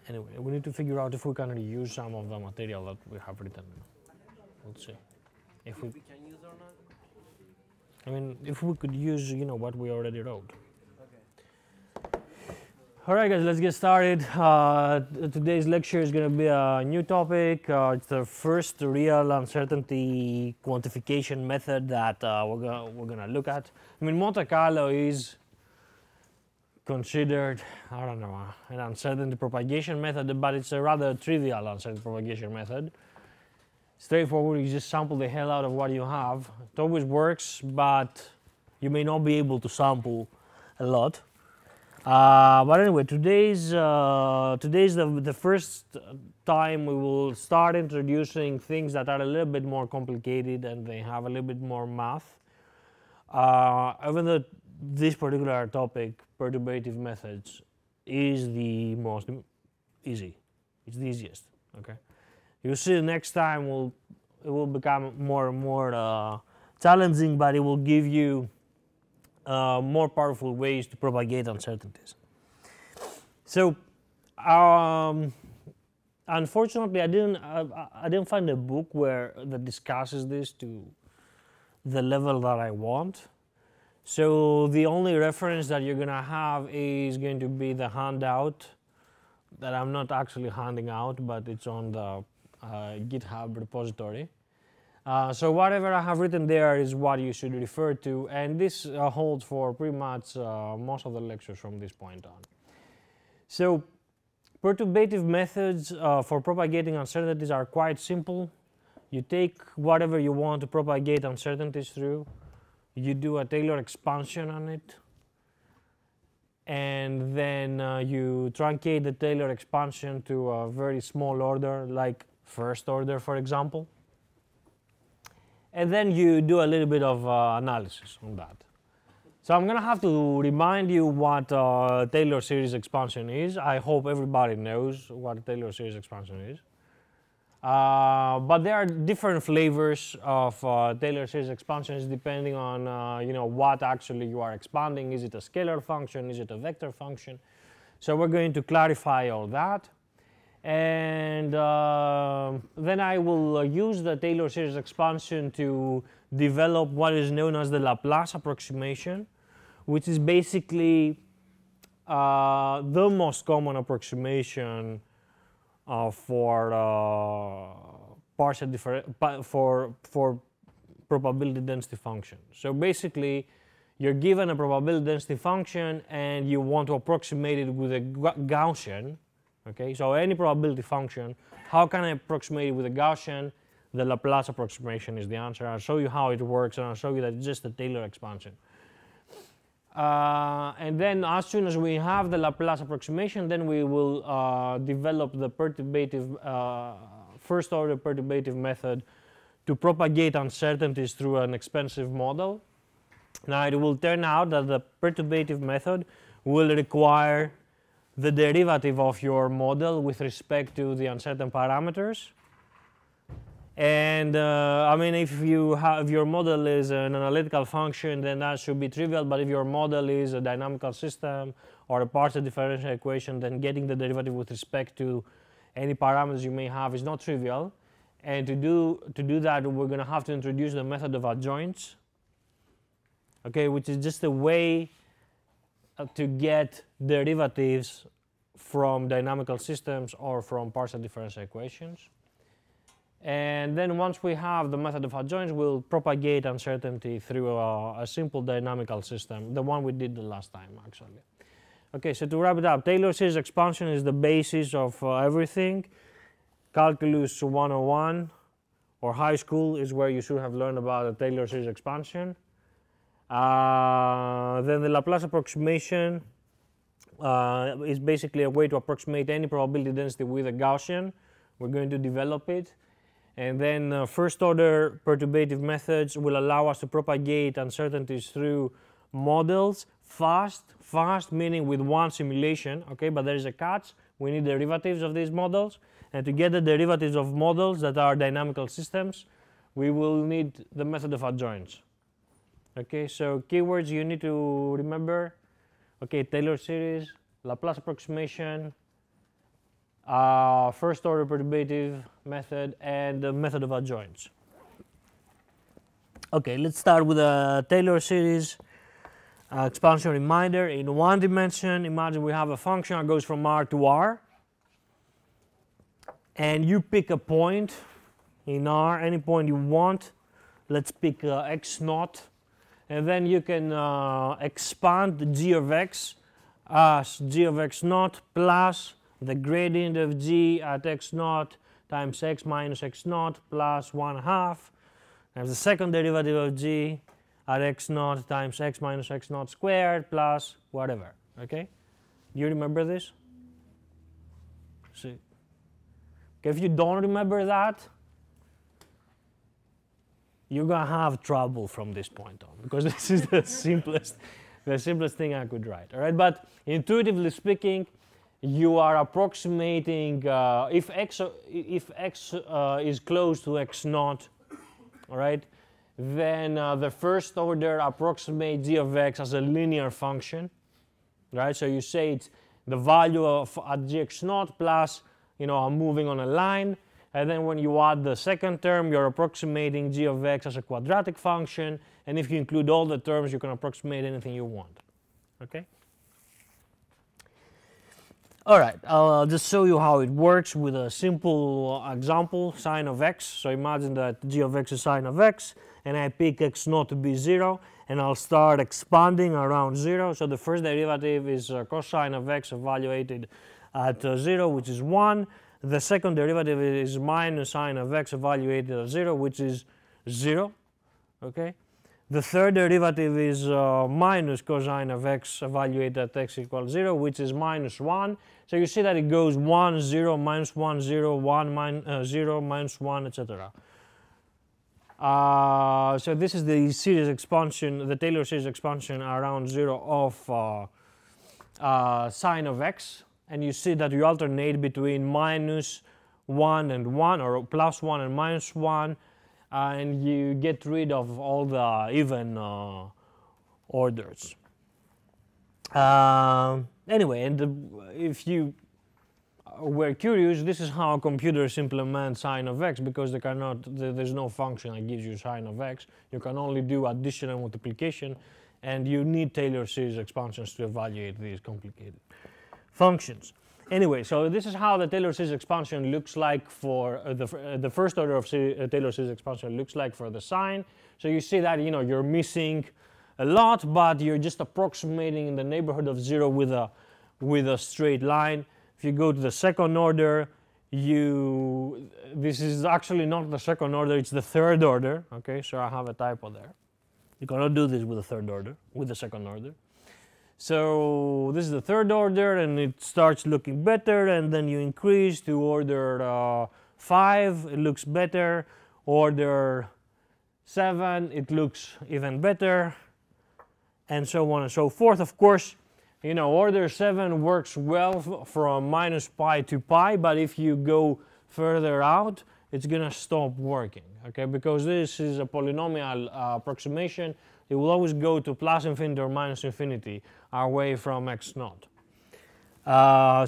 Anyway, we need to figure out if we can reuse some of the material that we have written. We'll see. If we can use or not? I mean, if we could use, what we already wrote. Okay. All right, guys, let's get started. Today's lecture is going to be a new topic. It's the first real uncertainty quantification method that we're gonna look at. I mean, Monte Carlo is considered, I don't know, an uncertainty propagation method, but it's a rather trivial uncertainty propagation method. Straightforward, you just sample the hell out of what you have. It always works, but you may not be able to sample a lot. But anyway, today's the first time we will start introducing things that are a little bit more complicated and they have a little bit more math. Even though this particular topic, perturbative methods, is the most easy. It's the easiest. Okay. You'll see next time it will become more and more challenging, but it will give you more powerful ways to propagate uncertainties. So, unfortunately, I didn't find a book that discusses this to the level that I want. So the only reference that you're gonna have is going to be the handout that I'm not actually handing out, but it's on the GitHub repository. So whatever I have written there is what you should refer to, and this holds for pretty much most of the lectures from this point on. So perturbative methods for propagating uncertainties are quite simple. You take whatever you want to propagate uncertainties through, you do a Taylor expansion on it, and then you truncate the Taylor expansion to a very small order, like first order, for example. And then you do a little bit of analysis on that. So I'm going to have to remind you what Taylor series expansion is. I hope everybody knows what Taylor series expansion is. But there are different flavors of Taylor series expansions depending on what actually you are expanding. Is it a scalar function? Is it a vector function? So we're going to clarify all that. And then I will use the Taylor series expansion to develop what is known as the Laplace approximation, which is basically the most common approximation for probability density function. So basically, you're given a probability density function and you want to approximate it with a Gaussian. Okay, so any probability function, how can I approximate it with a Gaussian? The Laplace approximation is the answer. I'll show you how it works, and I'll show you that it's just a Taylor expansion. And then as soon as we have the Laplace approximation, then we will develop the perturbative, first order perturbative method to propagate uncertainties through an expensive model. Now it will turn out that the perturbative method will require the derivative of your model with respect to the uncertain parameters. And I mean, if your model is an analytical function, then that should be trivial. But if your model is a dynamical system or a partial differential equation, then getting the derivative with respect to any parameters you may have is not trivial. And to do that, we're going to have to introduce the method of adjoints, okay, which is just a way to get derivatives from dynamical systems or from partial differential equations. And then once we have the method of adjoints, we'll propagate uncertainty through a simple dynamical system, the one we did the last time actually. Okay, so to wrap it up, Taylor series expansion is the basis of everything. Calculus 101 or high school is where you should have learned about the Taylor series expansion. Then the Laplace approximation is basically a way to approximate any probability density with a Gaussian. We're going to develop it. And then first order perturbative methods will allow us to propagate uncertainties through models fast meaning with one simulation, okay, but there is a catch. We need derivatives of these models, and to get the derivatives of models that are dynamical systems, we will need the method of adjoints. Okay, so keywords you need to remember, okay, Taylor series, Laplace approximation, first order perturbative method, and the method of adjoints. Okay, let's start with a Taylor series expansion reminder. In one dimension, imagine we have a function that goes from R to R, and you pick a point in R, any point you want. Let's pick x naught, and then you can expand g of x as g of x naught plus the gradient of g at x naught times x minus x naught plus 1/2 times the second derivative of g at x naught times x minus x naught squared plus whatever. Okay, do you remember this? See, okay, if you don't remember that, you're gonna have trouble from this point on, because this is the simplest thing I could write. All right, but intuitively speaking, you are approximating if x is close to x naught, all right, then the first order approximates g of x as a linear function, right? So you say it's the value of at gx naught plus, you know, I'm moving on a line, and then when you add the second term, you're approximating g of x as a quadratic function, and if you include all the terms, you can approximate anything you want. Okay. All right, I'll just show you how it works with a simple example, sine of x. So imagine that g of x is sine of x, and I pick x naught to be 0, and I'll start expanding around 0. So the first derivative is cosine of x evaluated at 0, which is 1. The second derivative is minus sine of x evaluated at 0, which is 0. Okay. The third derivative is minus cosine of x evaluated at x equals 0, which is minus 1. So you see that it goes 1, 0, minus 1, 0, 1, 0, minus 1, etc. So this is the series expansion, the Taylor series expansion around 0 of sine of x. And you see that you alternate between minus 1 and 1, or plus 1 and minus 1. And you get rid of all the even orders. Anyway, and if you were curious, this is how computers implement sine of x, because they cannot, there's no function that gives you sine of x. You can only do addition and multiplication, and you need Taylor series expansions to evaluate these complicated functions. Anyway, so this is how the Taylor series expansion looks like for the first order of Taylor series expansion looks like for the sine. So you see that, you know, you're missing a lot, but you're just approximating in the neighborhood of 0 with a straight line. If you go to the second order, this is actually not the second order, it's the third order. Okay, so I have a typo there. You cannot do this with the third order, with the second order. So this is the third order, and it starts looking better, and then you increase to order 5, it looks better. Order 7, it looks even better, and so on and so forth. Of course, you know, order 7 works well from minus pi to pi, but if you go further out, it's gonna stop working, okay? Because this is a polynomial approximation. It will always go to plus infinity or minus infinity away from x naught.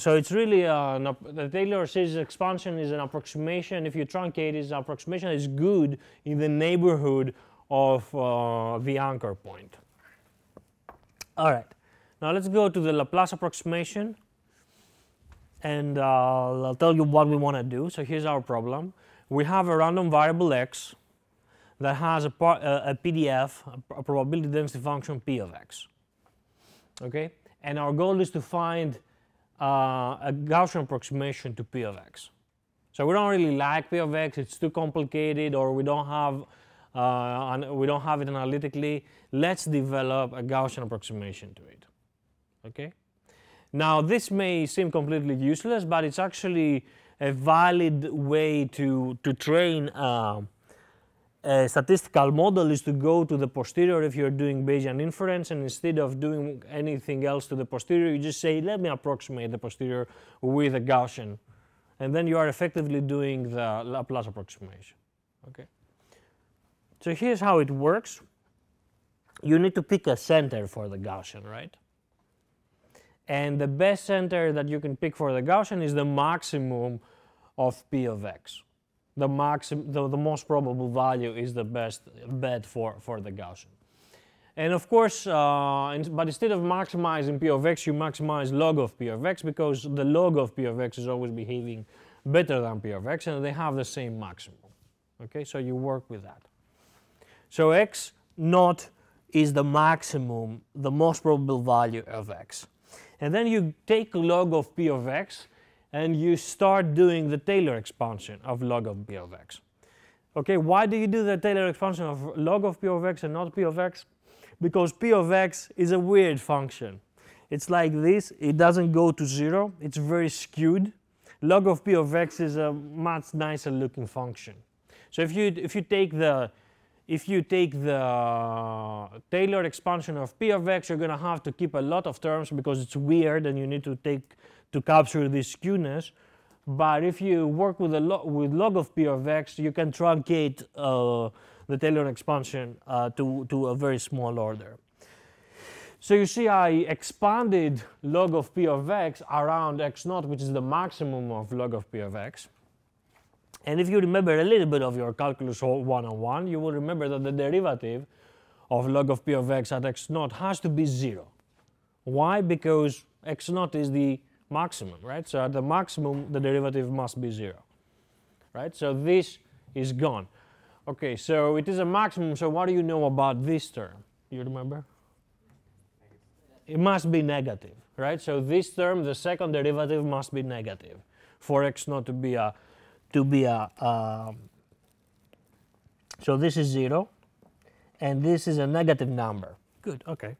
So it's really, the Taylor series expansion is an approximation. If you truncate it, an approximation is good in the neighborhood of the anchor point. All right, now let's go to the Laplace approximation, and I'll tell you what we want to do. So here's our problem. We have a random variable x that has a PDF, a probability density function p of x. Okay, and our goal is to find a Gaussian approximation to p of x. So we don't really like p of x; it's too complicated, or we don't have it analytically. Let's develop a Gaussian approximation to it. Okay. Now this may seem completely useless, but it's actually a valid way to train a statistical model, is to go to the posterior if you're doing Bayesian inference, and instead of doing anything else to the posterior, you just say, let me approximate the posterior with a Gaussian. And then you are effectively doing the Laplace approximation. Okay. So here's how it works. You need to pick a center for the Gaussian, right? And the best center that you can pick for the Gaussian is the maximum of P of x. The most probable value is the best bet for the Gaussian. And of course, but instead of maximizing P of x, you maximize log of P of x, because the log of P of x is always behaving better than P of x, and they have the same maximum. Okay, so you work with that. So x naught is the maximum, the most probable value of x. And then you take log of P of x and you start doing the Taylor expansion of log of P of x. Okay, why do you do the Taylor expansion of log of P of x and not P of x? Because P of x is a weird function. It's like this, it doesn't go to 0, it's very skewed. Log of P of x is a much nicer looking function. So if you take the Taylor expansion of P of x, you're going to have to keep a lot of terms because it's weird and you need to capture this skewness. But if you work with log of P of x, you can truncate the Taylor expansion to a very small order. So you see, I expanded log of P of x around x naught, which is the maximum of log of P of x. And if you remember a little bit of your calculus 101, you will remember that the derivative of log of P of x at x naught has to be 0. Why? Because x naught is the maximum, right? So at the maximum, the derivative must be 0, right? So this is gone. Okay, so it is a maximum, so what do you know about this term? You remember? It must be negative, right? So this term, the second derivative must be negative for x naught to be a so this is 0, and this is a negative number. Good, okay.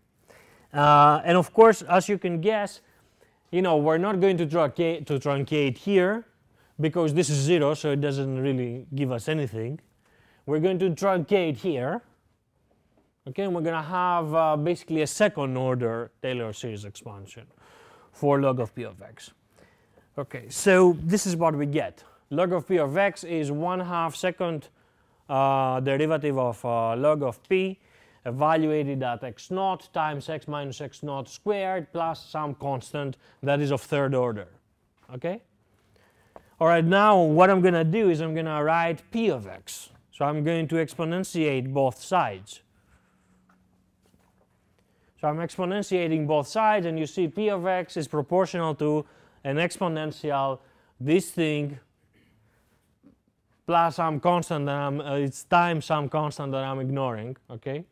And of course, as you can guess, you know, we're not going to truncate here because this is 0, so it doesn't really give us anything. We're going to truncate here, okay, and we're going to have basically a second order Taylor series expansion for log of P of x. Okay, so this is what we get. Log of P of x is 1/2 second derivative of log of P evaluated at x naught times x minus x naught squared plus some constant that is of third order. Okay? All right, now what I'm going to do is I'm going to write P of x. So I'm going to exponentiate both sides. So I'm exponentiating both sides, and you see P of x is proportional to an exponential, this thing, plus some constant that it's times some constant that I'm ignoring, okay?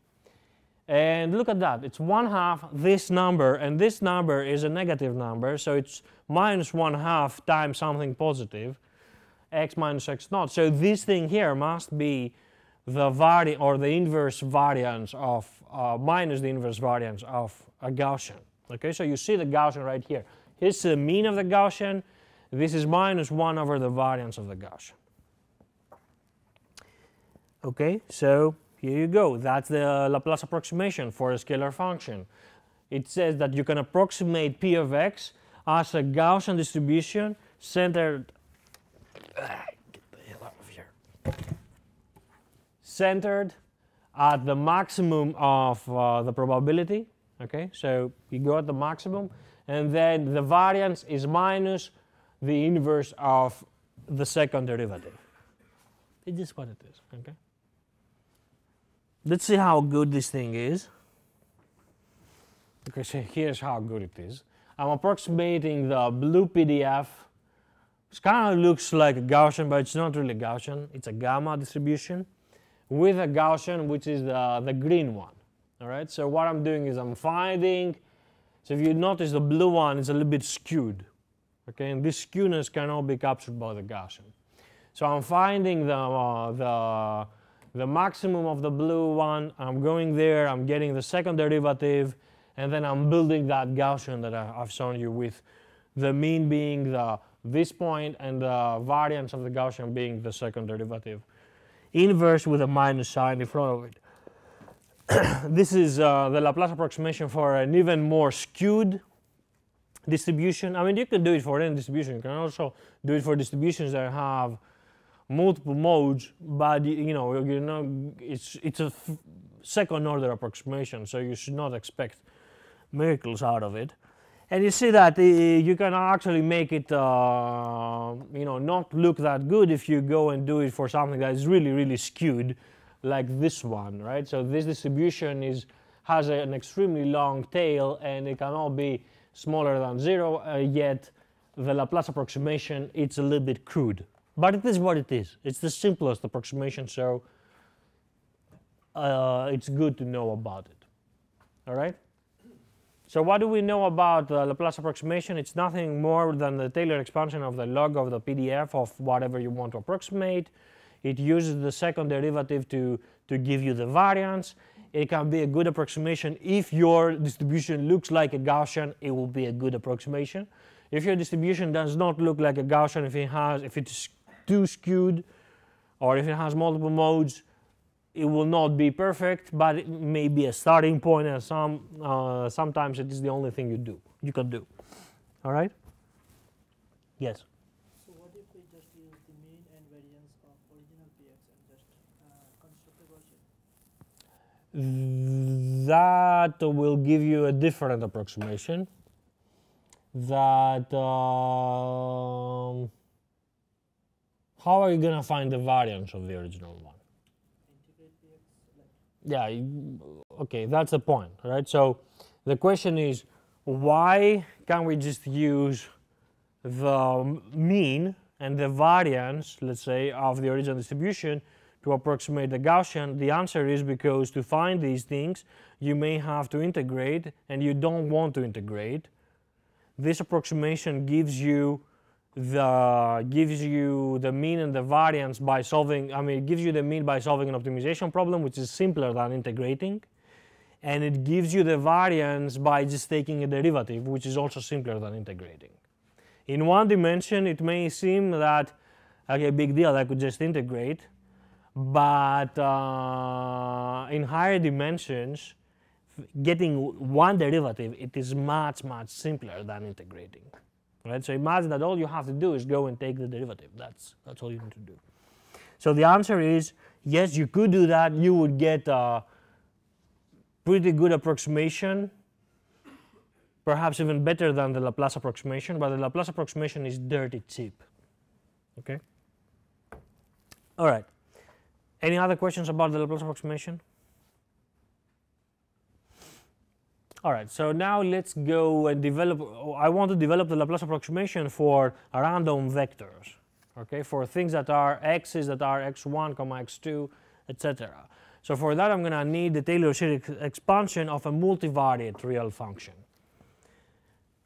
And look at that, it's 1/2 this number, and this number is a negative number, so it's minus 1/2 times something positive, x minus x naught. So this thing here must be the the inverse variance of, minus the inverse variance of a Gaussian, okay? So you see the Gaussian right here. Here's the mean of the Gaussian, this is minus 1 over the variance of the Gaussian. Okay, so here you go. That's the Laplace approximation for a scalar function. It says that you can approximate P of x as a Gaussian distribution centered. Get the hell out of here. Centered at the maximum of the probability. Okay, so you go at the maximum, and then the variance is minus the inverse of the second derivative. It is what it is. Okay. Let's see how good this thing is. Okay, so here's how good it is. I'm approximating the blue PDF. It kind of looks like a Gaussian, but it's not really Gaussian. It's a gamma distribution with a Gaussian, which is the green one. All right, so what I'm doing is I'm finding, so if you notice the blue one is a little bit skewed. Okay, and this skewness cannot be captured by the Gaussian. So I'm finding the maximum of the blue one, I'm going there, I'm getting the second derivative, and then I'm building that Gaussian that I've shown you with the mean being this point and the variance of the Gaussian being the second derivative. Inverse with a minus sign in front of it. This is the Laplace approximation for an even more skewed distribution. I mean, you can do it for any distribution. You can also do it for distributions that have multiple modes, but you know it's a second order approximation, so you should not expect miracles out of it. And you see that you can actually make it, not look that good if you go and do it for something that is really, really skewed, like this one, right? So this distribution has an extremely long tail, and it cannot be smaller than 0, yet the Laplace approximation, it's a little bit crude. But it is what it is. It's the simplest approximation, so it's good to know about it. All right? So what do we know about the Laplace approximation? It's nothing more than the Taylor expansion of the log of the PDF of whatever you want to approximate. It uses the second derivative to give you the variance. It can be a good approximation. If your distribution looks like a Gaussian, it will be a good approximation. If your distribution does not look like a Gaussian, if it's too skewed, or if it has multiple modes, it will not be perfect, but it may be a starting point, and sometimes it is the only thing you can do. All right? Yes? So what if we just use the mean and variance of original px and just construct a Gaussian? That will give you a different approximation. How are you going to find the variance of the original one? Yeah, okay, that's the point, right? So the question is, why can't we just use the mean and the variance, let's say, of the original distribution to approximate the Gaussian? The answer is because to find these things, you may have to integrate, and you don't want to integrate. This approximation gives you the mean and the variance by solving, it gives you the mean by solving an optimization problem, which is simpler than integrating, and it gives you the variance by just taking a derivative, which is also simpler than integrating. In one dimension, it may seem that, okay, big deal, I could just integrate, but in higher dimensions, getting one derivative, it is much, much simpler than integrating. Right? So imagine that all you have to do is go and take the derivative. That's all you need to do. So the answer is, yes, you could do that. You would get a pretty good approximation, perhaps even better than the Laplace approximation, but the Laplace approximation is dirty cheap. Okay? All right. Any other questions about the Laplace approximation? All right, so now let's go and I want to develop the Laplace approximation for random vectors, okay, for things that are x's that are x1, x2, etc. So for that, I'm going to need the Taylor series expansion of a multivariate real function.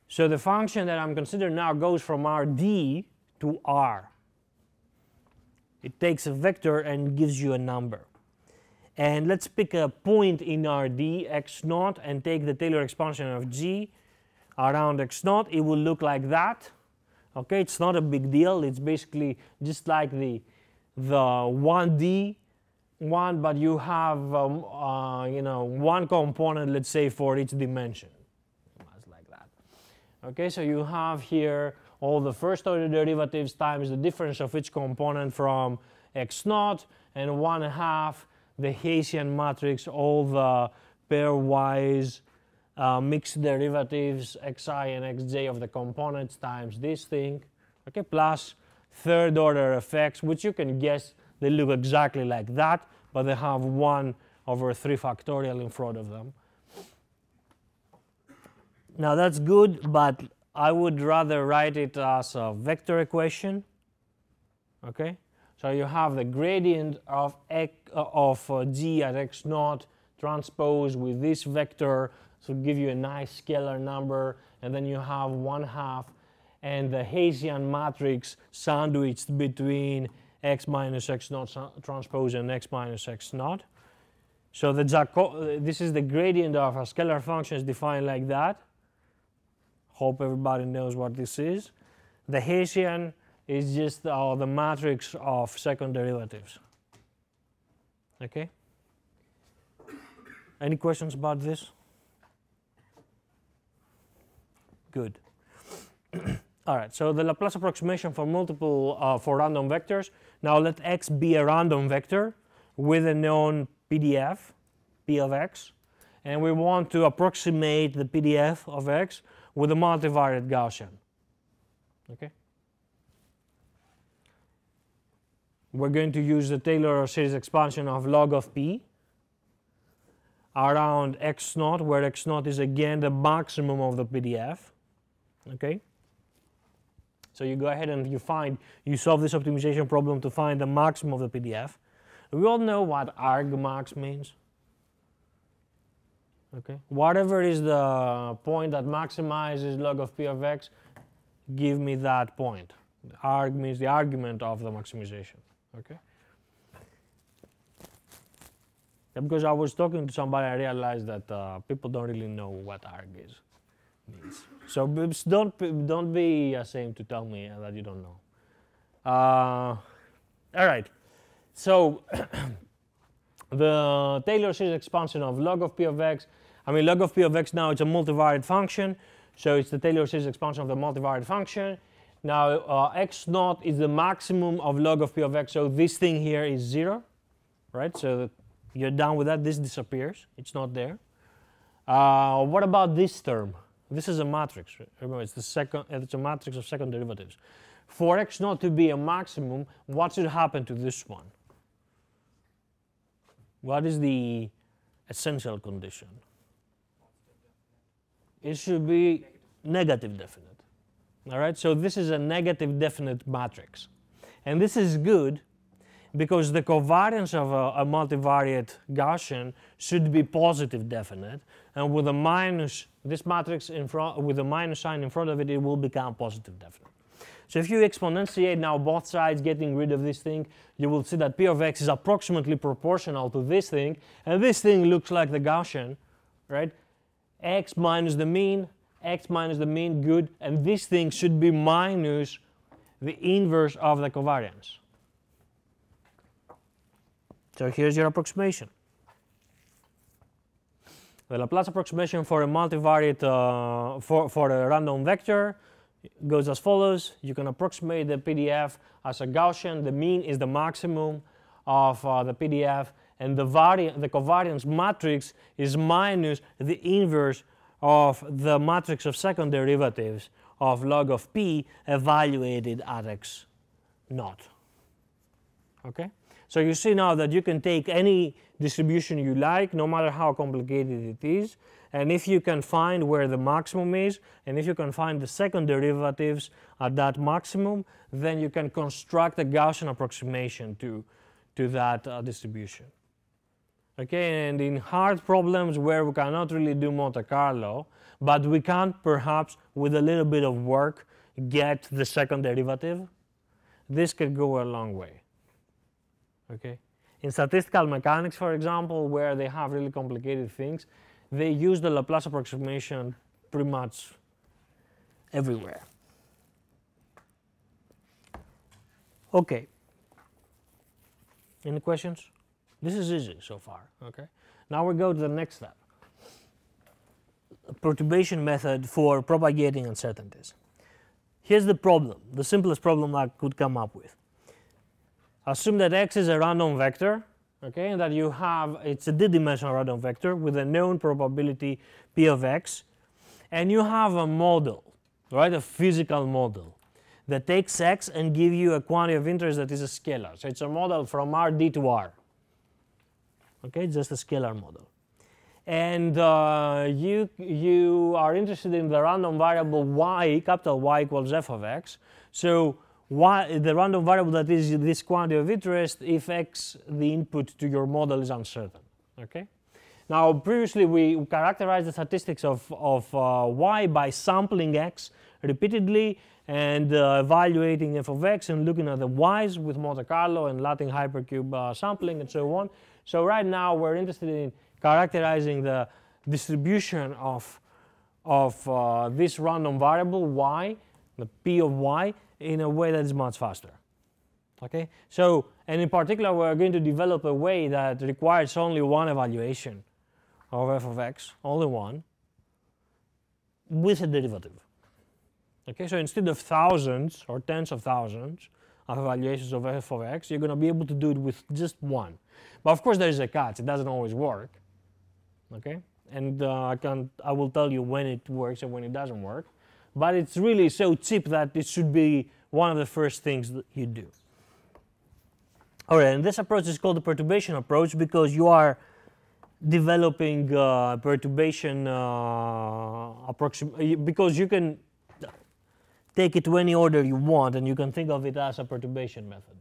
So the function that I'm considering now goes from Rd to R. It takes a vector and gives you a number. And let's pick a point in Rd, x0, and take the Taylor expansion of G around x0. It will look like that. Okay, it's not a big deal. It's basically just like the 1D one, but you have one component, let's say, for each dimension. It's like that. Okay, so you have here all the first order derivatives times the difference of each component from x0, and 1/2 the Hessian matrix, all the pairwise mixed derivatives xi and xj of the components times this thing, okay, plus third order effects, which you can guess they look exactly like that, but they have 1/3 factorial in front of them. Now that's good, but I would rather write it as a vector equation, okay? So you have the gradient of g at x0 transpose with this vector, so give you a nice scalar number, and then you have 1/2 and the Hessian matrix sandwiched between x minus x0 transpose and x minus x0. So this is the gradient of a scalar function is defined like that. Hope everybody knows what this is. The Hessian is just the matrix of second derivatives. Okay? Any questions about this? Good. All right, so the Laplace approximation for for random vectors. Now let x be a random vector with a known PDF, p of x, and we want to approximate the PDF of x with a multivariate Gaussian. Okay? We're going to use the Taylor series expansion of log of p around x naught, where x naught is again the maximum of the PDF. Okay? So you go ahead and you solve this optimization problem to find the maximum of the PDF. We all know what argmax means. Okay? Whatever is the point that maximizes log of p of x, give me that point. Arg means the argument of the maximization. Okay? And because I was talking to somebody, I realized that people don't really know what arg means. So don't be ashamed to tell me that you don't know. All right. So the Taylor series expansion of log of p of x. I mean, log of p of x now it's a multivariate function, so it's the Taylor series expansion of the multivariate function. Now x naught is the maximum of log of p of x, so this thing here is 0, right? So you're done with that. This disappears. It's not there. What about this term? This is a matrix. Remember, it's a matrix of second derivatives. For x naught to be a maximum, what should happen to this one? What is the essential condition? It should be negative definite. All right, so this is a negative definite matrix. And this is good because the covariance of a multivariate Gaussian should be positive definite, and with a minus, this matrix in front, with a minus sign in front of it, it will become positive definite. So if you exponentiate now both sides, getting rid of this thing, you will see that p of x is approximately proportional to this thing, and this thing looks like the Gaussian, right? X minus the mean, good, and this thing should be minus the inverse of the covariance. So here's your approximation. The Laplace approximation for a multivariate, for a random vector goes as follows. You can approximate the PDF as a Gaussian. The mean is the maximum of the PDF, and the covariance matrix is minus the inverse of the matrix of second derivatives of log of p evaluated at x naught. Okay? So you see now that you can take any distribution you like, no matter how complicated it is, and if you can find where the maximum is, and if you can find the second derivatives at that maximum, then you can construct a Gaussian approximation to that distribution. Okay, and in hard problems where we cannot really do Monte Carlo, but we can perhaps, with a little bit of work, get the second derivative, this could go a long way. Okay? In statistical mechanics, for example, where they have really complicated things, they use the Laplace approximation pretty much everywhere. Okay. Any questions? This is easy so far. Okay. Now we go to the next step. A perturbation method for propagating uncertainties. Here's the problem, the simplest problem I could come up with. Assume that x is a random vector, okay, and that you have, it's a d-dimensional random vector with a known probability p of x, and you have a model, right, a physical model that takes x and gives you a quantity of interest that is a scalar. So it's a model from Rd to R, okay, just a scalar model. And you are interested in the random variable y, capital Y equals f of x. So y, the random variable that is this quantity of interest if x, the input to your model, is uncertain. Okay. Now previously we characterized the statistics of y by sampling x repeatedly and evaluating f of x and looking at the y's with Monte Carlo and Latin hypercube sampling and so on. So right now we're interested in characterizing the distribution of this random variable y, the p of y, in a way that is much faster. Okay? So, and in particular we're going to develop a way that requires only one evaluation of f of x, only one, with a derivative. Okay? So instead of thousands or tens of thousands of evaluations of f of x, you're going to be able to do it with just one. But of course there is a catch, it doesn't always work. Okay? and I will tell you when it works and when it doesn't work. But it's really so cheap that it should be one of the first things that you do. All right, and this approach is called the perturbation approach because you are developing perturbation because you can take it to any order you want, and you can think of it as a perturbation method.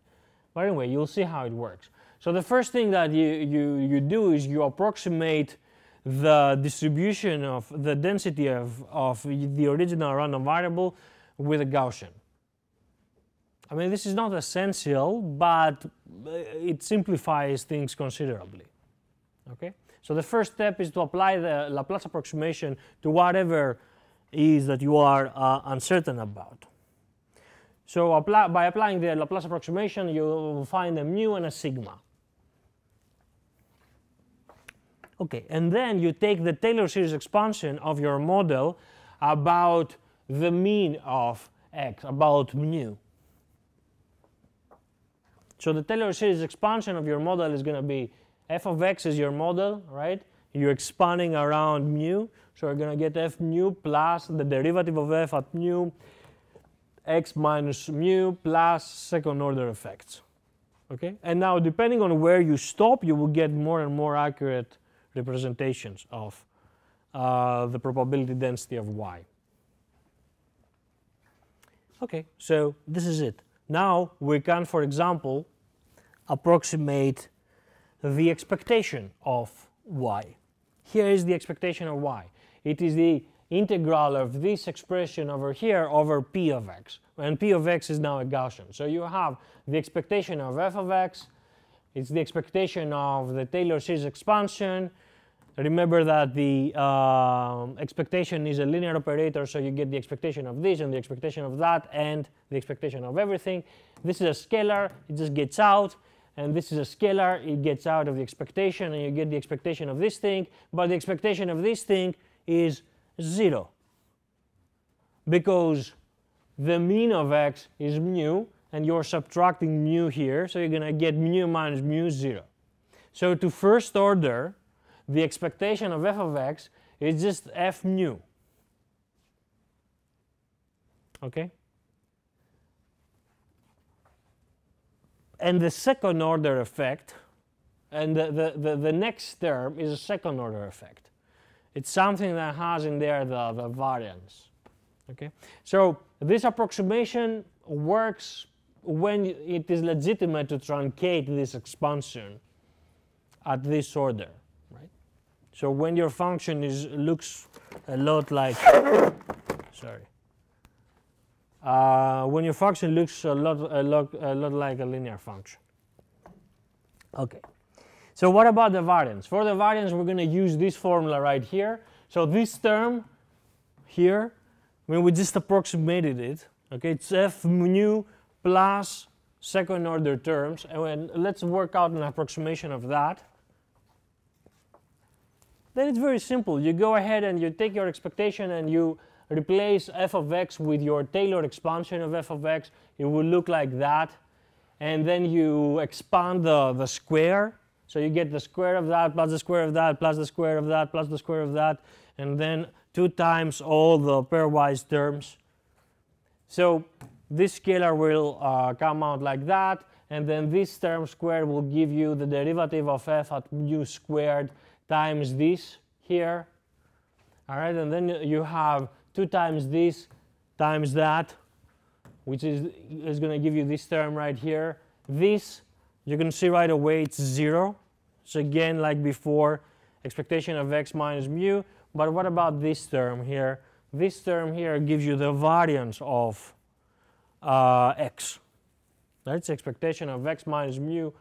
But anyway, you'll see how it works. So the first thing that you do is you approximate the distribution of the density of the original random variable with a Gaussian. I mean, this is not essential, but it simplifies things considerably. Okay? So the first step is to apply the Laplace approximation to whatever is that you are uncertain about. So by applying the Laplace approximation, you will find a mu and a sigma. Okay, and then you take the Taylor series expansion of your model about the mean of x, about mu. So the Taylor series expansion of your model is going to be f of x is your model, right? You're expanding around mu, so you're going to get f mu plus the derivative of f at mu, x minus mu plus second order effects. Okay, and now depending on where you stop, you will get more and more accurate representations of the probability density of y. Okay, so this is it. Now we can, for example, approximate the expectation of y. Here is the expectation of y. It is the integral of this expression over here over p of x, and p of x is now a Gaussian. So you have the expectation of f of x, it's the expectation of the Taylor series expansion. Remember that the expectation is a linear operator, so you get the expectation of this and the expectation of that and the expectation of everything. This is a scalar, it just gets out, and this is a scalar, it gets out of the expectation, and you get the expectation of this thing, but the expectation of this thing is 0 because the mean of x is mu, and you're subtracting mu here, so you're going to get mu minus mu 0. So to first order, the expectation of f of x is just f mu. Okay? And the second order effect, and the next term is a second order effect. It's something that has in there the variance. Okay? So this approximation works when it is legitimate to truncate this expansion at this order. So when your function looks a lot like, when your function looks a lot like a linear function. Okay. So what about the variance? For the variance, we're going to use this formula right here. So this term here, when we just approximated it, okay, it's f mu plus second order terms, and let's work out an approximation of that. Then it's very simple. You go ahead and you take your expectation and you replace f of x with your Taylor expansion of f of x. It will look like that. And then you expand the square. So you get the square of that plus the square of that plus the square of that plus the square of that. And then 2 times all the pairwise terms. So this scalar will come out like that. And then this term squared will give you the derivative of f at mu squared times this here. All right, and then you have 2 times this times that, which is going to give you this term right here. This, you can see right away it's 0. So again, like before, expectation of x minus mu. But what about this term here? This term here gives you the variance of x. That's expectation of x minus mu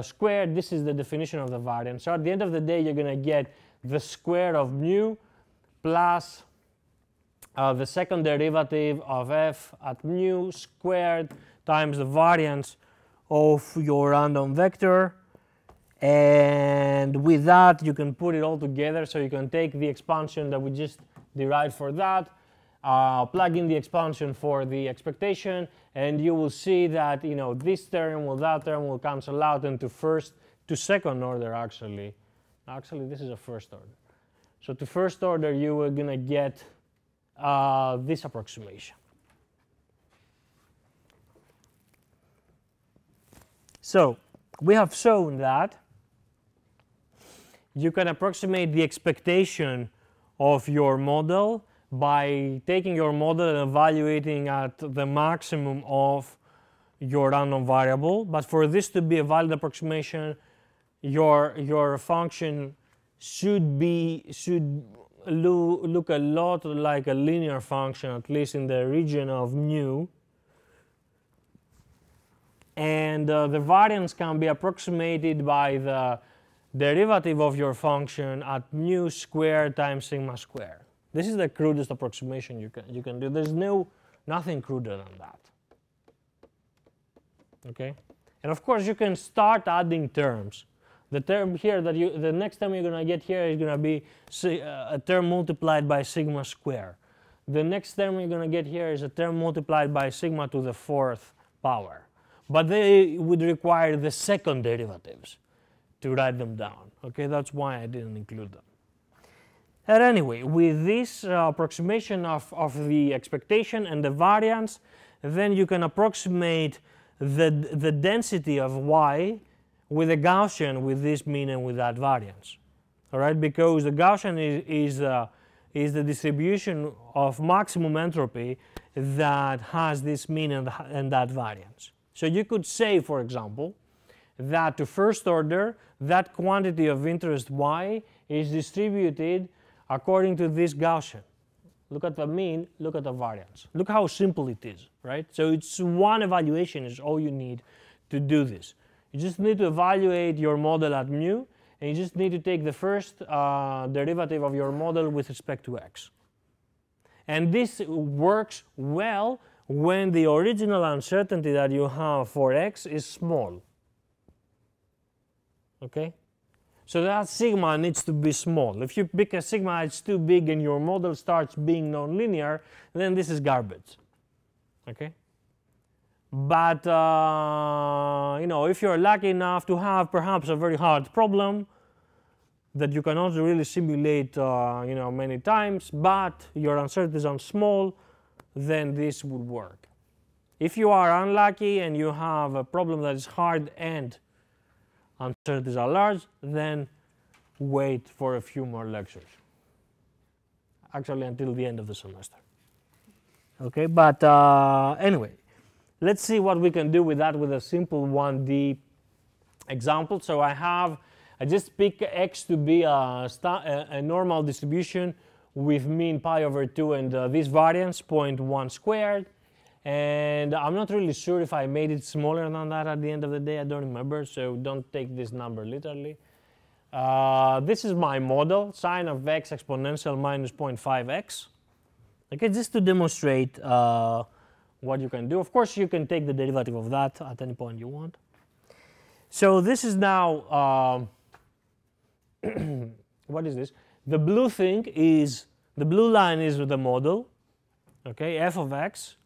squared. This is the definition of the variance. So at the end of the day, you're going to get the square of mu plus the second derivative of f at mu squared times the variance of your random vector. And with that, you can put it all together. So you can take the expansion that we just derived for that, plug in the expansion for the expectation, and you will see that, you know, this term with that term will cancel out into second order actually. Actually, this is a first order. So to first order, you are going to get this approximation. So we have shown that you can approximate the expectation of your model by taking your model and evaluating at the maximum of your random variable. But for this to be a valid approximation, your function should look a lot like a linear function, at least in the region of mu. And the variance can be approximated by the derivative of your function at mu squared times sigma squared. This is the crudest approximation you can do. There's nothing cruder than that. Okay, and of course you can start adding terms. The term here the next term you're going to get here is going to be a term multiplied by sigma squared. The next term you're going to get here is a term multiplied by sigma to the 4th power. But they would require the second derivatives to write them down. Okay, that's why I didn't include them. And anyway, with this approximation of the expectation and the variance, then you can approximate the density of y with a Gaussian with this mean and with that variance. All right, because the Gaussian is the distribution of maximum entropy that has this mean and that variance. So you could say, for example, that to first order, that quantity of interest y is distributed according to this Gaussian. Look at the mean, look at the variance. Look how simple it is, right? So it's one evaluation is all you need to do this. You just need to evaluate your model at mu, and you just need to take the first derivative of your model with respect to x. And this works well when the original uncertainty that you have for x is small. Okay? So that sigma needs to be small. If you pick a sigma it's too big and your model starts being nonlinear, then this is garbage. Okay? But you know, if you're lucky enough to have perhaps a very hard problem that you cannot really simulate you know, many times, but your uncertainties are small, then this would work. If you are unlucky and you have a problem that is hard and uncertainties are large, then wait for a few more lectures. Actually, until the end of the semester. Okay, but anyway, let's see what we can do with that with a simple 1D example. So I just pick x to be a normal distribution with mean pi over 2 and this variance 0.1 squared. And I'm not really sure if I made it smaller than that at the end of the day. I don't remember, so don't take this number literally. This is my model, sine of x exponential minus 0.5x. Okay, just to demonstrate what you can do. Of course, you can take the derivative of that at any point you want. So this is now, what is this? The blue thing is, the blue line is the model, okay, f of x,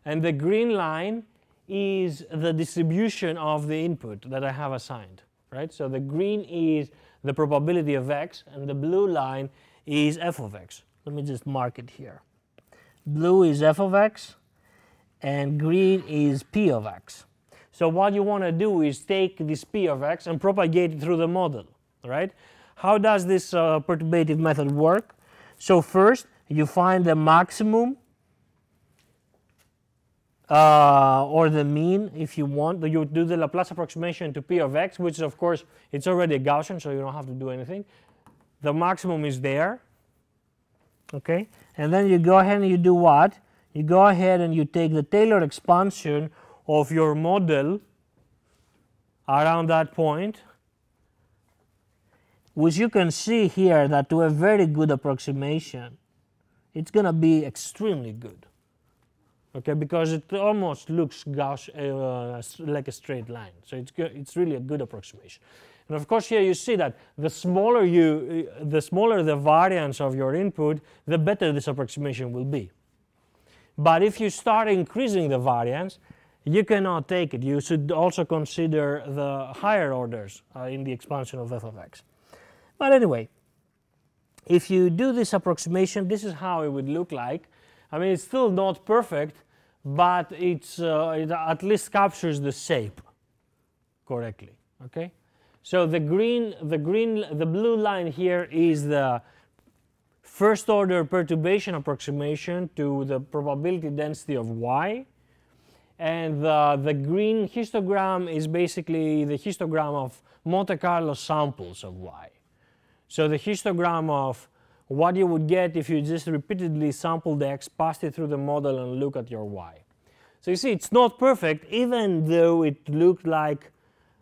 and the green line is the distribution of the input that I have assigned, right? So the green is the probability of x, and the blue line is f of x. Let me just mark it here. Blue is f of x, and green is p of x. So what you want to do is take this p of x and propagate it through the model, right? How does this perturbative method work? So first, you find the maximum or the mean if you want. You do the Laplace approximation to p of x, which of course it's already a Gaussian, so you don't have to do anything. The maximum is there, okay? And then you go ahead and you do what? You go ahead and you take the Taylor expansion of your model around that point, which you can see here that to a very good approximation, it's going to be extremely good. Okay, because it almost looks like a straight line. So it's really a good approximation. And of course here you see that the smaller the variance of your input, the better this approximation will be. But if you start increasing the variance, you cannot take it. You should also consider the higher orders in the expansion of f of x. But anyway, if you do this approximation, this is how it would look like. I mean, it's still not perfect, but it at least captures the shape correctly. Okay, so the blue line here is the first order perturbation approximation to the probability density of y, and the green histogram is basically the histogram of Monte Carlo samples of y. So the histogram of what you would get if you just repeatedly sampled x, passed it through the model, and look at your y. So you see, it's not perfect, even though it looked like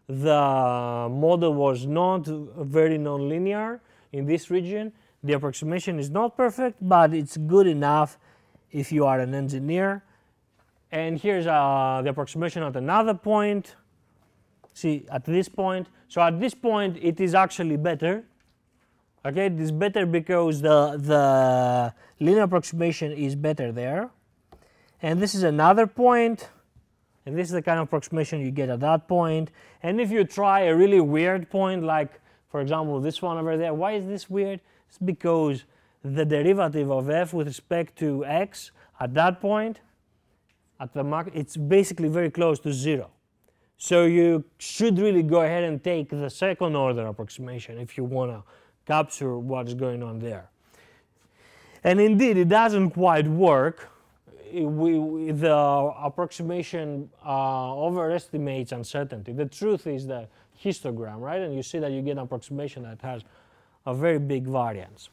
the model was not very nonlinear in this region. The approximation is not perfect, but it's good enough if you are an engineer. And here's the approximation at another point. See, at this point. So at this point, it is actually better. Okay, it is better because the linear approximation is better there. And this is another point. And this is the kind of approximation you get at that point. And if you try a really weird point, like, for example, this one over there, why is this weird? It's because the derivative of f with respect to x at that point, at the mark, it's basically very close to 0. So you should really go ahead and take the second order approximation if you want to capture what's going on there. And indeed, it doesn't quite work. The approximation overestimates uncertainty. The truth is the histogram, right? And you see that you get an approximation that has a very big variance.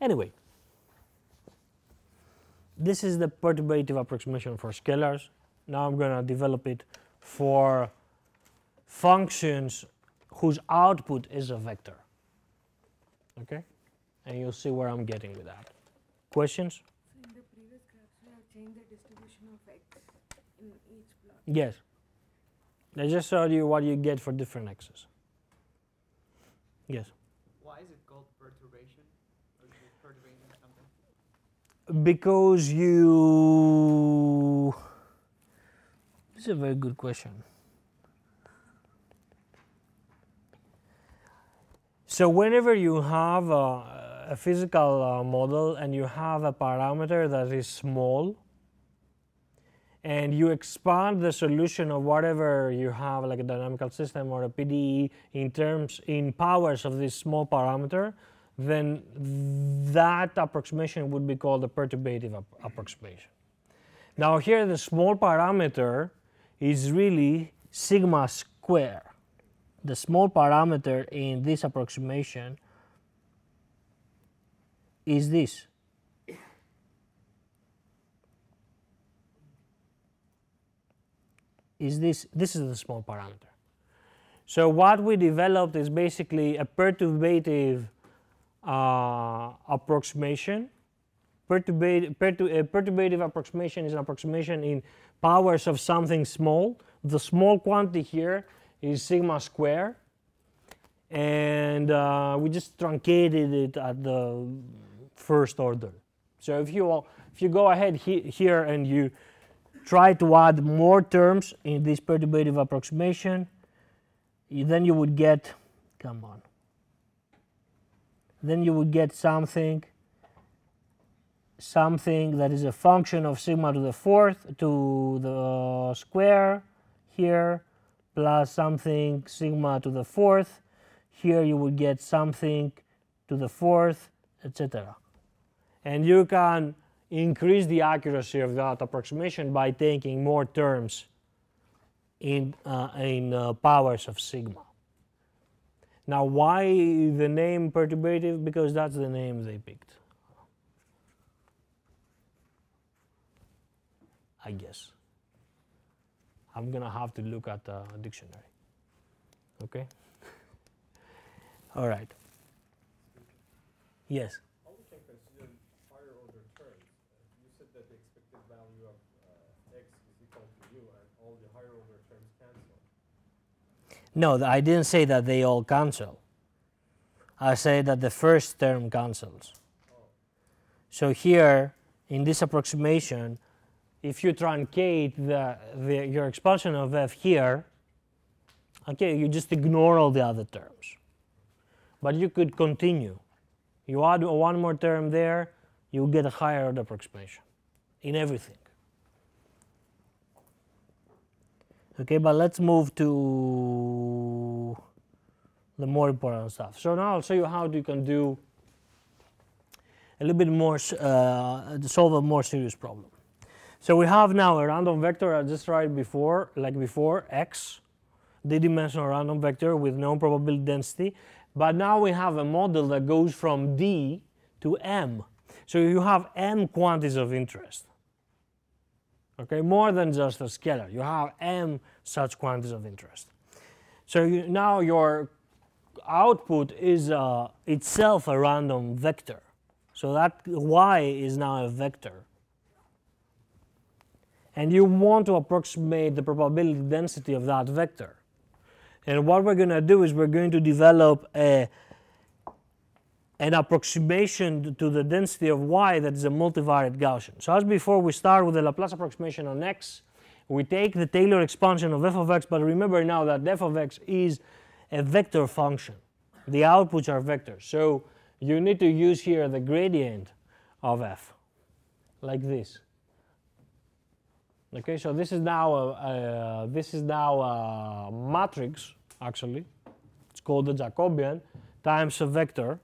Anyway, this is the perturbative approximation for scalars. Now I'm going to develop it for functions whose output is a vector. Okay? And you'll see where I'm getting with that. Questions? So in the previous graphs, we have changed the distribution of x in each plot. Yes. I just showed you what you get for different x's. Yes. Why is it called perturbation? Or is it perturbating something? Because you... This is a very good question. So whenever you have a physical model and you have a parameter that is small, and you expand the solution of whatever you have, like a dynamical system or a PDE, in powers of this small parameter, then that approximation would be called a perturbative approximation. Now here the small parameter is really sigma square. The small parameter in this approximation is this. This is the small parameter. So what we developed is basically a perturbative approximation. A perturbative approximation is an approximation in powers of something small. The small quantity here is sigma square, and we just truncated it at the first order. So if you go ahead here and you try to add more terms in this perturbative approximation, then you would get, then you would get something that is a function of sigma to the fourth to the square here, plus something sigma to the fourth. Here you would get something to the fourth, etc. And you can increase the accuracy of that approximation by taking more terms in powers of sigma. Now why the name perturbative? Because that's the name they picked, I guess. I'm going to have to look at a dictionary. Okay? All right. Yes? How we can consider higher order terms? You said that the expected value of x is equal to u and all the higher order terms cancel. No, I didn't say that they all cancel. I say that the first term cancels. Oh. So here, in this approximation, if you truncate your expansion of f here, okay, you just ignore all the other terms. but you could continue. You add one more term there, you get a higher order approximation in everything. Okay, but let's move to the more important stuff. So now I'll show you how you can do a little bit more, solve a more serious problem. So we have now a random vector I just tried before, like before, x, d-dimensional random vector with known probability density. But now we have a model that goes from D to M. So you have M quantities of interest. Okay, more than just a scalar. You have M such quantities of interest. So now your output is itself a random vector. So that y is now a vector. And you want to approximate the probability density of that vector. And what we're going to do is we're going to develop an approximation to the density of y that is a multivariate Gaussian. So as before, we start with the Laplace approximation on x. We take the Taylor expansion of f of x, but remember now that f of x is a vector function. The outputs are vectors. So you need to use here the gradient of f, like this. Okay, so this is now a matrix, actually. It's called the Jacobian times a vector.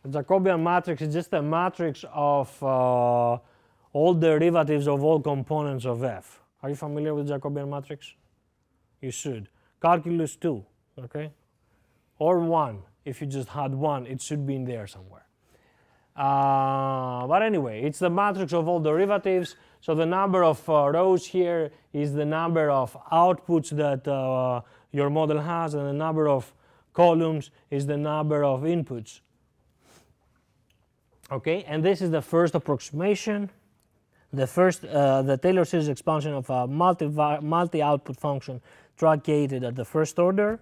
The Jacobian matrix is just a matrix of all derivatives of all components of f. Are you familiar with Jacobian matrix? You should. Calculus 2, okay? Or 1. If you just had 1, it should be in there somewhere. But anyway, it's the matrix of all derivatives. So the number of rows here is the number of outputs that your model has, and the number of columns is the number of inputs. Okay, and this is the first approximation. The Taylor series expansion of a multi-output function truncated at the first order.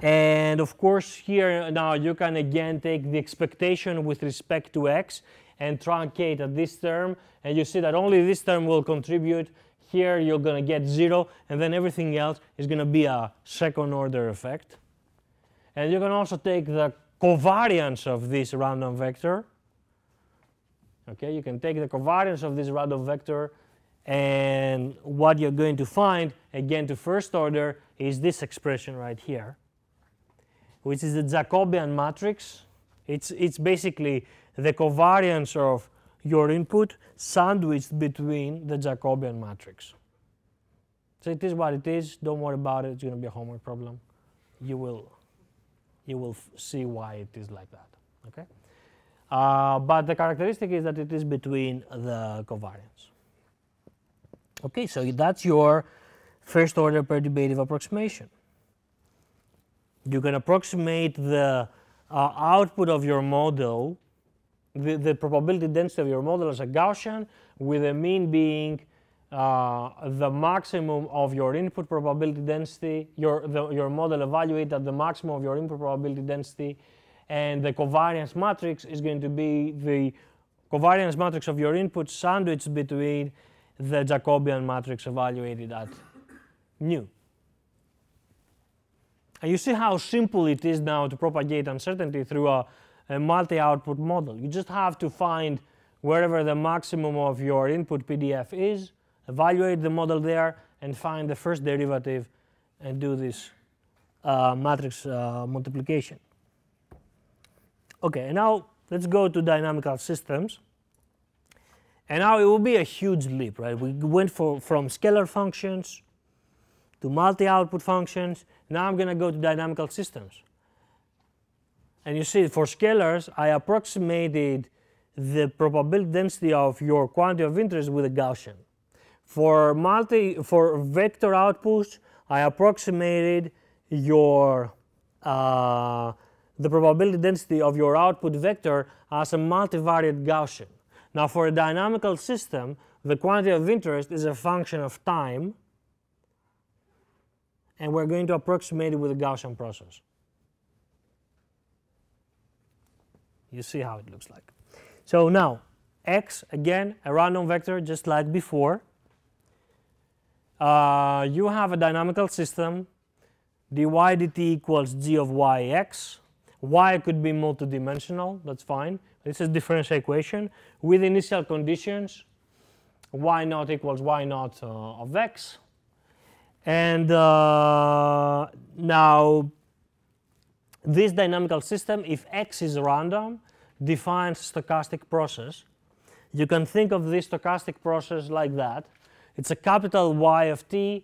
And of course here now you can again take the expectation with respect to x and truncate at this term, and you see that only this term will contribute. Here you're going to get 0, and then everything else is going to be a second order effect. And you can also take the covariance of this random vector. Okay, you can take the covariance of this random vector, and what you're going to find, again to first order, is this expression right here, which is the Jacobian matrix. It's basically the covariance of your input sandwiched between the Jacobian matrix. So it is what it is. Don't worry about it. It's going to be a homework problem. You will see why it is like that. Okay. But the characteristic is that it is between the covariance. Okay, so that's your first order perturbative approximation. You can approximate the output of your model, the probability density of your model as a Gaussian, with the mean being the maximum of your input probability density, your model evaluated at the maximum of your input probability density, and the covariance matrix is going to be the covariance matrix of your input sandwiched between the Jacobian matrix evaluated at nu. And you see how simple it is now to propagate uncertainty through a multi-output model. You just have to find wherever the maximum of your input PDF is, evaluate the model there, and find the first derivative and do this matrix multiplication. Okay, and now let's go to dynamical systems. And now it will be a huge leap, right? We went from scalar functions to multi-output functions. Now I'm going to go to dynamical systems. And you see, for scalars, I approximated the probability density of your quantity of interest with a Gaussian. For vector outputs, I approximated your the probability density of your output vector as a multivariate Gaussian. Now for a dynamical system, the quantity of interest is a function of time, and we're going to approximate it with a Gaussian process. You see how it looks like. So now, x, again, a random vector just like before. You have a dynamical system. dy dt equals g of yx. Y could be multidimensional, that's fine. This is differential equation with initial conditions, y naught equals y naught of x. And now this dynamical system, if x is random, defines stochastic process. You can think of this stochastic process like that. It's a capital Y of t,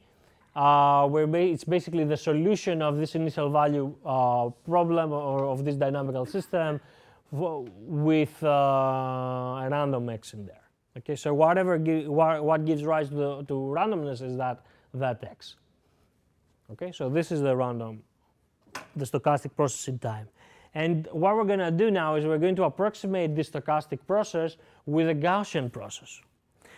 where it's basically the solution of this initial value problem or of this dynamical system with a random x in there. Okay, so what gives rise to randomness is that x. Okay, so this is the stochastic process in time. And what we're going to do now is we're going to approximate this stochastic process with a Gaussian process.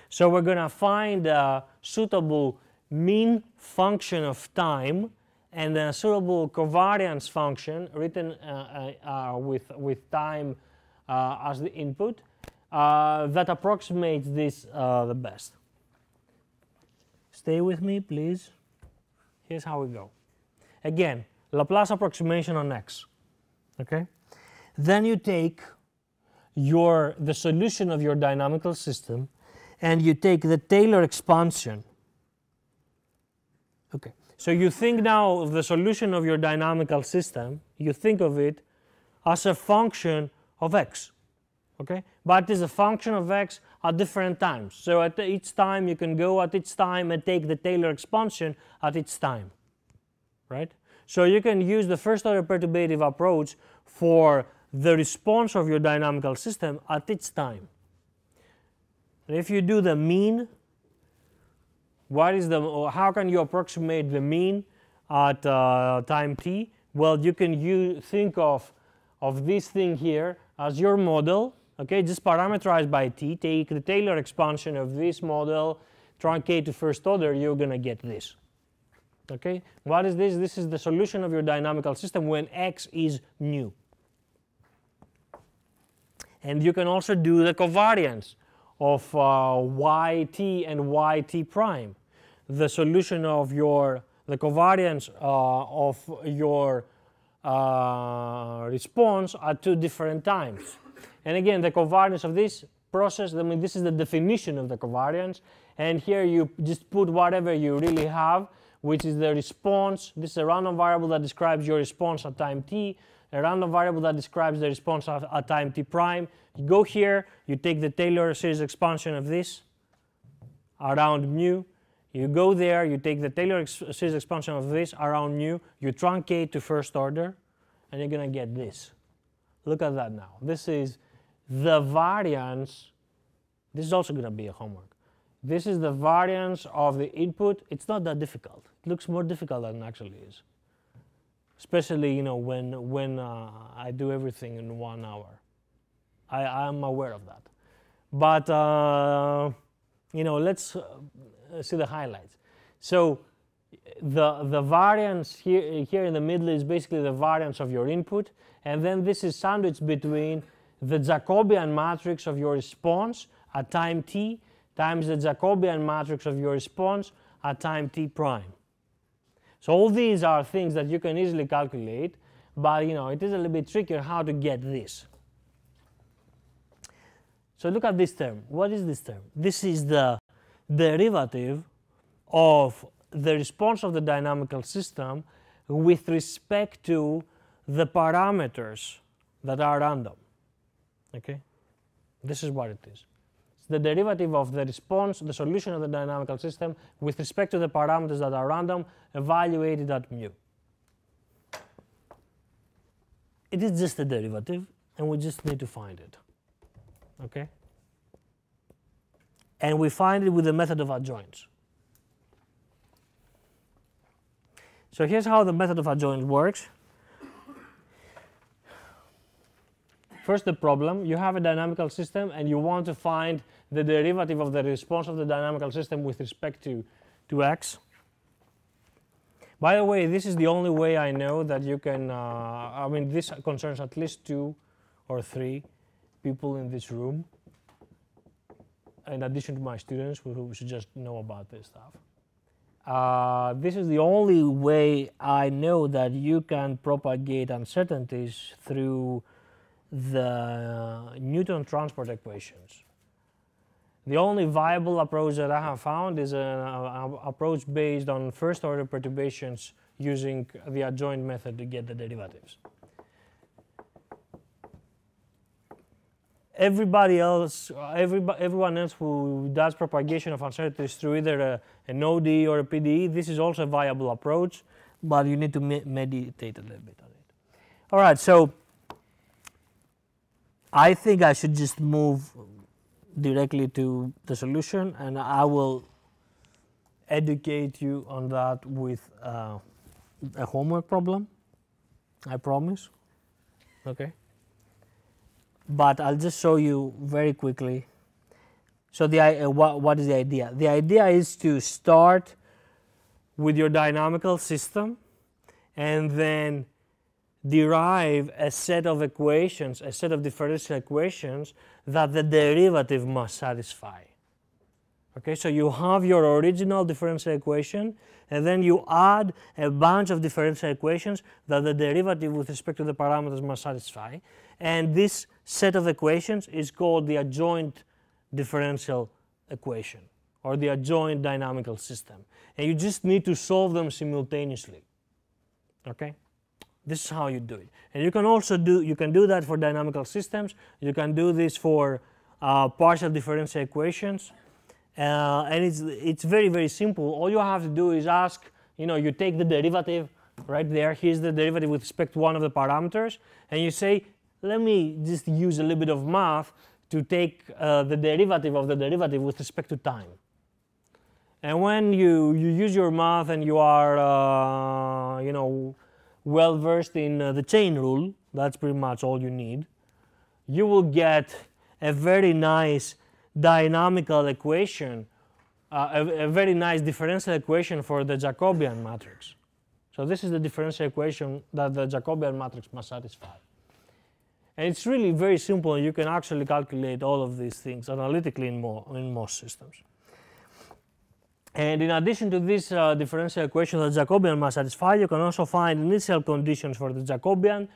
So we're going to find a suitable mean function of time and a suitable covariance function written with time as the input that approximates this the best. Stay with me, please. Here's how we go. Again, Laplace approximation on x. Okay? Then you take the solution of your dynamical system and you take the Taylor expansion. Okay, so you think now of the solution of your dynamical system, you think of it as a function of x. Okay, but it is a function of x at different times. So at each time you can go at each time and take the Taylor expansion at each time. Right? So you can use the first order perturbative approach for the response of your dynamical system at each time. And if you do the mean, how can you approximate the mean at time t? Well, you can think of this thing here as your model, okay, just parameterized by t. Take the Taylor expansion of this model, truncate to first order, you're going to get this. Okay, what is this? This is the solution of your dynamical system when x is nu. And you can also do the covariance of yt and yt prime. The solution of the covariance of your response at two different times. And again, the covariance of this process, I mean, this is the definition of the covariance. And here you just put whatever you really have, which is the response. This is a random variable that describes your response at time t, a random variable that describes the response at time t prime. You go here, you take the Taylor series expansion of this around mu. You go there, you take the Taylor series expansion of this around mu, you truncate to first order, and you're going to get this. Look at that now. This is the variance. This is also going to be a homework. This is the variance of the input. It's not that difficult. It looks more difficult than it actually is. Especially, when I do everything in 1 hour. I'm aware of that. But, let's see the highlights. So the variance here in the middle is basically the variance of your input. And then this is sandwiched between the Jacobian matrix of your response at time t times the Jacobian matrix of your response at time t prime. So all these are things that you can easily calculate, but it is a little bit trickier how to get this. So look at this term. What is this term? This is the derivative of the response of the dynamical system with respect to the parameters that are random. Okay? This is what it is. It's the derivative of the response, the solution of the dynamical system with respect to the parameters that are random evaluated at mu. It is just a derivative, and we just need to find it. Okay? And we find it with the method of adjoints. So here's how the method of adjoints works. First, the problem. You have a dynamical system and you want to find the derivative of the response of the dynamical system with respect to x. By the way, this is the only way I know that you can, this concerns at least 2 or 3 people in this room, in addition to my students who should just know about this stuff. This is the only way I know that you can propagate uncertainties through the Newton transport equations. The only viable approach that I have found is an approach based on first order perturbations using the adjoint method to get the derivatives. Everyone else who does propagation of uncertainties through either an ODE or a PDE, this is also a viable approach, but you need to meditate a little bit on it. All right, so I think I should just move directly to the solution, and I will educate you on that with a homework problem, I promise. Okay. But I'll just show you very quickly. So what is the idea? The idea is to start with your dynamical system and then derive a set of equations, a set of differential equations that the derivative must satisfy. Okay, so you have your original differential equation, and then you add a bunch of differential equations that the derivative with respect to the parameters must satisfy, and this set of equations is called the adjoint differential equation or the adjoint dynamical system, and you just need to solve them simultaneously. Okay, this is how you do it. And you can also do that for dynamical systems. You can do this for partial differential equations. And it's very, very simple. All you have to do is ask, you take the derivative right there. Here's the derivative with respect to one of the parameters. And you say, let me just use a little bit of math to take the derivative of the derivative with respect to time. And when you use your math and you are, well versed in the chain rule, that's pretty much all you need, you will get a very nice dynamical equation, a very nice differential equation for the Jacobian matrix. So this is the differential equation that the Jacobian matrix must satisfy. And it's really very simple, and you can actually calculate all of these things analytically in most systems. And in addition to this differential equation that Jacobian must satisfy, you can also find initial conditions for the Jacobian,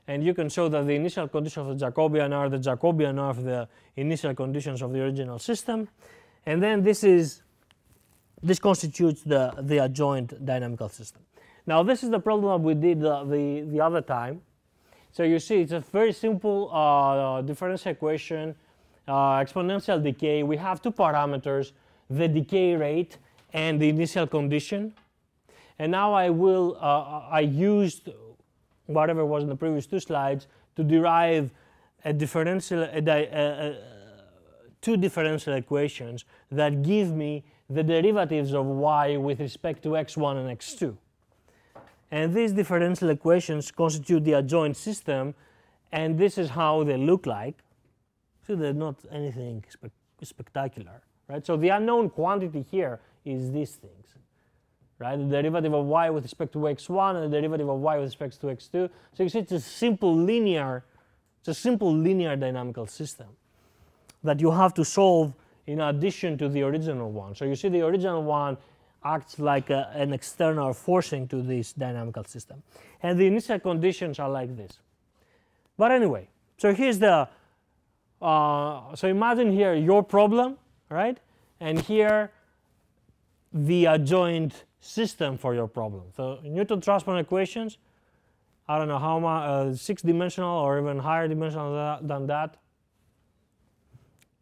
and you can show that the initial conditions of the Jacobian are the Jacobian of the initial conditions of the original system. And then this constitutes the adjoint dynamical system. Now this is the problem that we did the other time. So you see, it's a very simple differential equation, exponential decay. We have two parameters, the decay rate and the initial condition. And now I used whatever was in the previous two slides to derive a two differential equations that give me the derivatives of y with respect to x1 and x2. And these differential equations constitute the adjoint system, and this is how they look like. So they're not anything spectacular, right? So the unknown quantity here is these things, right? The derivative of y with respect to x1 and the derivative of y with respect to x2. So you see, it's a simple linear dynamical system that you have to solve in addition to the original one. So you see, the original one acts like an external forcing to this dynamical system, and the initial conditions are like this. But anyway, so here's the so imagine here your problem, right? And here the adjoint system for your problem. So Newton transport equations, I don't know how much, 6-dimensional or even higher dimensional than that.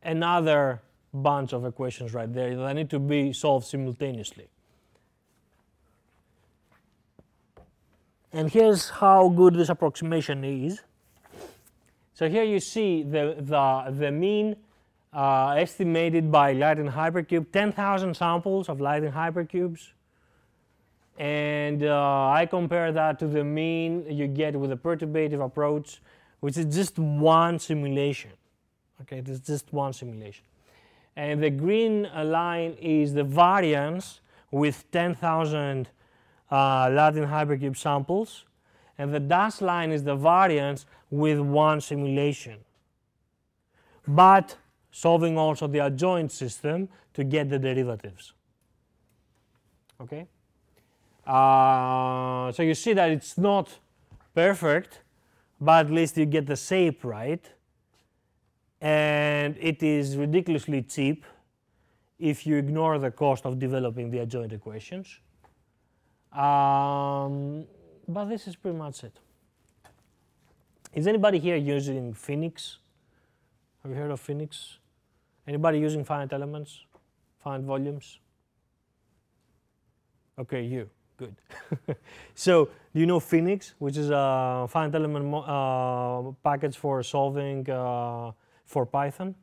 Another bunch of equations right there that need to be solved simultaneously. And here's how good this approximation is. So here you see the mean estimated by Lightning Hypercube, 10,000 samples of Lightning Hypercubes. And I compare that to the mean you get with a perturbative approach, which is just one simulation. Okay, this is just one simulation. And the green line is the variance with 10,000 Latin hypercube samples, and the dashed line is the variance with one simulation, but solving also the adjoint system to get the derivatives. Okay. So you see that it's not perfect, but at least you get the shape right, and it is ridiculously cheap if you ignore the cost of developing the adjoint equations. But this is pretty much it. Is anybody here using Phoenix? Have you heard of Phoenix? Anybody using finite elements, finite volumes? Okay, you, good. So, do you know Phoenix, which is a finite element package for solving for Python?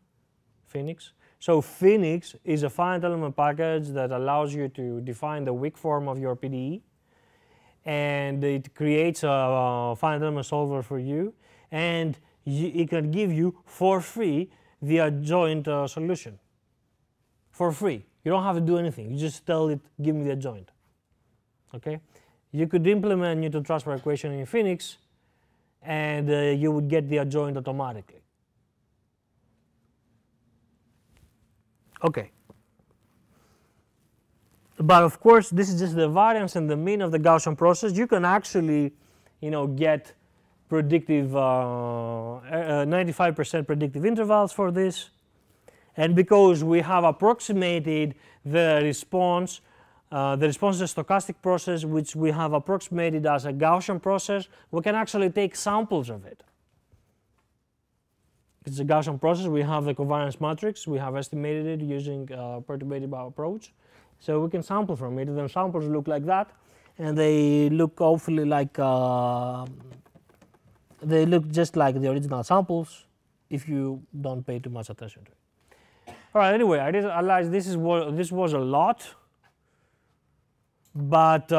Phoenix. So, Phoenix is a finite element package that allows you to define the weak form of your PDE, and it creates a finite element solver for you, and it can give you for free the adjoint solution. For free. You don't have to do anything. You just tell it, give me the adjoint. Okay? You could implement Newton transfer equation in Phoenix, and you would get the adjoint automatically. Okay. But of course, this is just the variance and the mean of the Gaussian process. You can actually, get predictive 95% predictive intervals for this. And because we have approximated the response is a stochastic process, which we have approximated as a Gaussian process, we can actually take samples of it. It's a Gaussian process. We have the covariance matrix. We have estimated it using perturbative approach. So we can sample from it. The samples look like that, and they look hopefully like they look just like the original samples if you don't pay too much attention to it. All right. Anyway, I realized this was a lot, but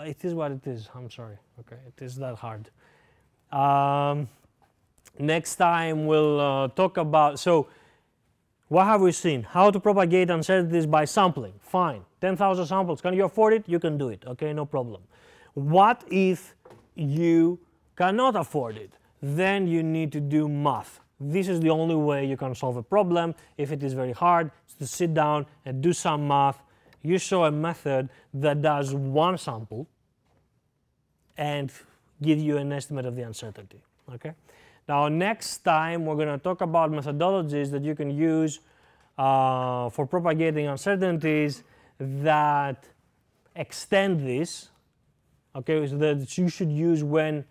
it is what it is. I'm sorry. Okay, it is that hard. Next time we'll talk about what have we seen? How to propagate uncertainties by sampling. Fine. 10,000 samples. Can you afford it? You can do it. Okay, no problem. What if you cannot afford it? Then you need to do math. This is the only way you can solve a problem. If it is very hard, it's to sit down and do some math. You show a method that does one sample and give you an estimate of the uncertainty. Okay? Now, next time we're going to talk about methodologies that you can use for propagating uncertainties that extend this. Okay, so that you should use when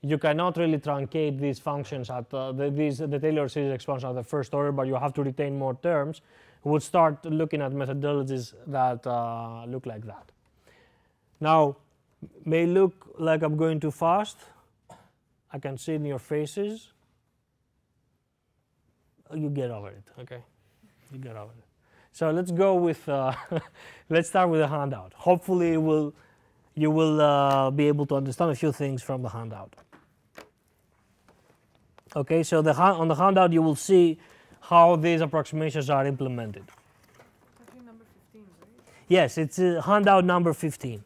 you cannot really truncate these functions at the Taylor series expansion at the first order, but you have to retain more terms. We'll start looking at methodologies that look like that. Now, may look like I'm going too fast. I can see it in your faces. You get over it, okay? You get over it. So let's go with, let's start with the handout. Hopefully you will be able to understand a few things from the handout. Okay, so on the handout you will see how these approximations are implemented. I think number 15, right? Yes, it's handout number 15.